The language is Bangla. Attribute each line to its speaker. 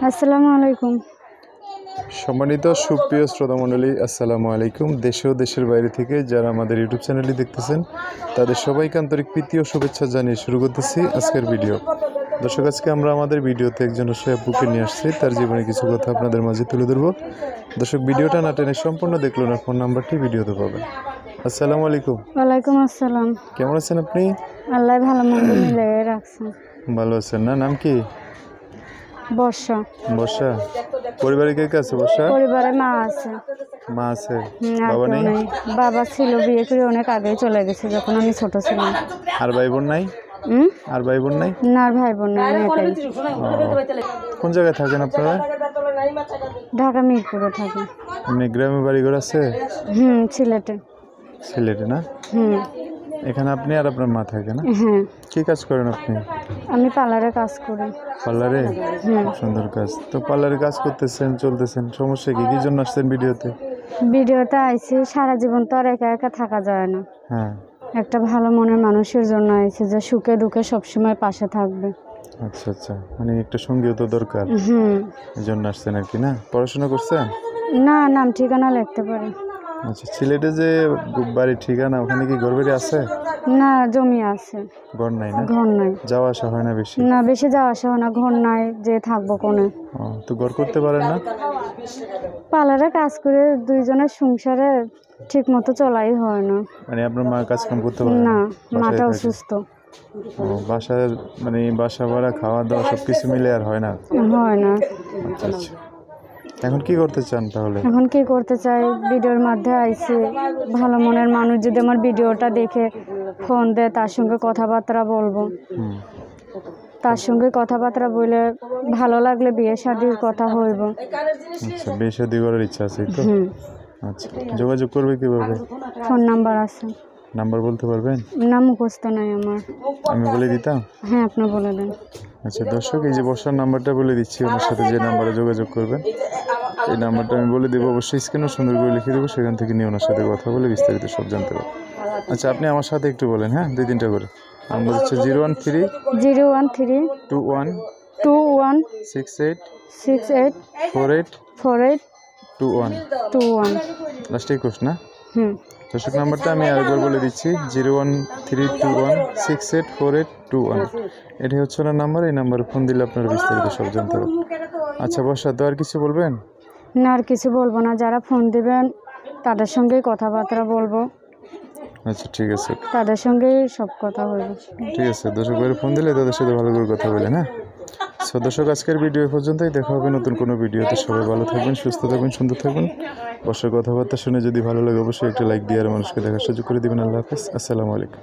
Speaker 1: আসসালামু আলাইকুম।
Speaker 2: সম্মানিত সুপ্রিয় শ্রোতামণ্ডলী, আসসালামু আলাইকুম। দেশে ও দেশের বাইরে থেকে যারা আমাদের ইউটিউব চ্যানেলটি দেখতেছেন তাদের সবাইকে আন্তরিক প্রীতি ও শুভেচ্ছা জানিয়ে শুরু করতেছি আজকের ভিডিও। দর্শক, আজকে আমরা আমাদের ভিডিওতে একজন বুকে নিয়ে আসছি, তার জীবনে কিছু কথা আপনাদের মাঝে তুলে ধরবো। দর্শক, ভিডিওটা না টেনে সম্পূর্ণ দেখলো না, ফোন নাম্বারটি ভিডিওতে পাবেন। আসসালামু আলাইকুম।
Speaker 1: ওয়ালাইকুম আসসালাম।
Speaker 2: কেমন আছেন আপনি?
Speaker 1: আল্লাহ ভালো মন্দ মিলিয়ে রাখছেন।
Speaker 2: ভালো আছেন না? নাম কি?
Speaker 1: বর্ষা।
Speaker 2: বর্ষা। পরিবারে কে কে আছে বর্ষা?
Speaker 1: পরিবারে মা আছে।
Speaker 2: মা আছে?
Speaker 1: আর
Speaker 2: বাবা
Speaker 1: কেউ
Speaker 2: নেই?
Speaker 1: নেই। বাবা ছিল, বিয়ে করে অনেক আগেই চলে গেছে যখন আমি ছোট ছিলাম।
Speaker 2: আর ভাই বোন নাই? আর ভাই বোন নাই?
Speaker 1: না, আর ভাই বোন নাই, একাই।
Speaker 2: কোন জায়গায় থাকেন আপনারা?
Speaker 1: ঢাকা মিরপুরে থাকি।
Speaker 2: এমনি গ্রামে বাড়িঘর আছে?
Speaker 1: সিলেটে।
Speaker 2: সিলেটে না? এখানে আপনি আর আপনার মা থাকে না?
Speaker 1: হ্যাঁ।
Speaker 2: কি কাজ করেন আপনি?
Speaker 1: আমি পার্লারে কাজ করি।
Speaker 2: পার্লারে? সুন্দর কাজ তো। পার্লারে কাজ করতেছেন, চলতেছেন, সমস্যা কি? কি জন্য আসছেন ভিডিওতে?
Speaker 1: ভিডিওতে আইছি, সারা জীবন তো আর একা একা থাকা যায় না।
Speaker 2: হ্যাঁ।
Speaker 1: একটা ভালো মনের মানুষের জন্য আইছি, যে সুখে দুঃখে সবসময় পাশে থাকবে।
Speaker 2: আচ্ছা আচ্ছা, মানে একটা সঙ্গীও তো দরকার, এই জন্য আসছেন আর কি না? পড়াশোনা করছেন?
Speaker 1: না, নাম ঠিকানা লিখতে পারি।
Speaker 2: আচ্ছা, সিলেটে যে বাড়ির ঠিকানা, ওখানে কি ঘর বাড়ি আছে?
Speaker 1: না, জমি আছে।
Speaker 2: ঘর নাই না?
Speaker 1: ঘর নাই।
Speaker 2: যাওয়া আসা হয় না বেশি?
Speaker 1: না, বেশি যাওয়া আসা হয় না, ঘর নাই, যে থাকবো কোনে।
Speaker 2: তো ঘর করতে পারেন না?
Speaker 1: পার্লারে কাজ করে দুইজনের সংসারে ঠিক মতো চলাই হয় না।
Speaker 2: মানে আপনার মা কাজ কাম করতে পারে
Speaker 1: না,
Speaker 2: বাসায়
Speaker 1: মাটা
Speaker 2: থাকে?
Speaker 1: অসুস্থ।
Speaker 2: বাসার মানে বাসা ভাড়া, খাওয়া দাওয়া সবকিছু মিলে আর হয় না?
Speaker 1: হয় না।
Speaker 2: আচ্ছা আচ্ছা, এখন কি করতে চান তাহলে?
Speaker 1: এখন কি করতে চাই, ভিডিওর মধ্যে আইছি, ভালো মনের মানুষ যদি আমার ভিডিওটা দেখে ফোন দেয়, তার সঙ্গে কথাবার্তা বলবো। তার সঙ্গে কথাবার্তা বলে ভালো লাগলে বিয়ে শাদীর কথা হইব।
Speaker 2: আচ্ছা, বিয়ে শাদী করার ইচ্ছা আছে তো? আচ্ছা, যোগাযোগ করবে কিভাবে?
Speaker 1: ফোন নাম্বার আছে।
Speaker 2: নাম্বার বলতে পারবেন?
Speaker 1: না, মুখস্থ নাই আমার।
Speaker 2: আমি বলে দিতাম?
Speaker 1: হ্যাঁ, আপনি বলে দেন।
Speaker 2: আচ্ছা দর্শক, এই যে বর্ষার নাম্বারটা বলে দিচ্ছি, ওনার সাথে যে নাম্বারে যোগাযোগ করবেন, এই নাম্বারটা আমি বলে দেবো। অবশ্যই স্ক্রিনে সুন্দর করে লিখে দেবো, সেখান থেকে নিয়ে ওনার সাথে কথা বলে বিস্তারিত সব জানতে পারবেন। আচ্ছা, আপনি আমার সাথে একটু বলেন। হ্যাঁ, 2-3টা করে। নাম্বার হচ্ছে 013
Speaker 1: 013
Speaker 2: 21
Speaker 1: 21
Speaker 2: 68
Speaker 1: 68
Speaker 2: 48
Speaker 1: 48
Speaker 2: 21
Speaker 1: 21।
Speaker 2: লাস্ট 21 না? দর্শক, নাম্বারটা আমি আরেকবার বলে দিচ্ছি, 01321684821। এটাই হচ্ছে ওনার নাম্বার। এই নাম্বারে ফোন দিলে আপনারা বিস্তারিত সব জানতে পারবেন। আচ্ছা বর্ষা, তো আর কিছু বলবেন?
Speaker 1: না, আর কিছু বলবো না। যারা ফোন দিবেন তাদের সঙ্গেই কথাবার্তা বলবো।
Speaker 2: আচ্ছা ঠিক আছে,
Speaker 1: তাদের সঙ্গেই সব কথা হইব।
Speaker 2: ঠিক আছে। দর্শক ভাইয়ের ফোন দিলে তাদের সাথে ভালো করে কথা বলেন। হ্যাঁ, সো দর্শক, আজকের ভিডিও পর্যন্তই। দেখা হবে নতুন কোনো ভিডিওতে। সবাই ভালো থাকবেন, সুস্থ থাকবেন, সুন্দর থাকবেন। বর্ষার কথাবার্তা শুনে যদি ভালো লাগে অবশ্যই একটা লাইক দিয়ে আর মানুষকে দেখার সুযোগ করে দেবেন। আল্লাহ হাফেজ, আসসালামু আলাইকুম।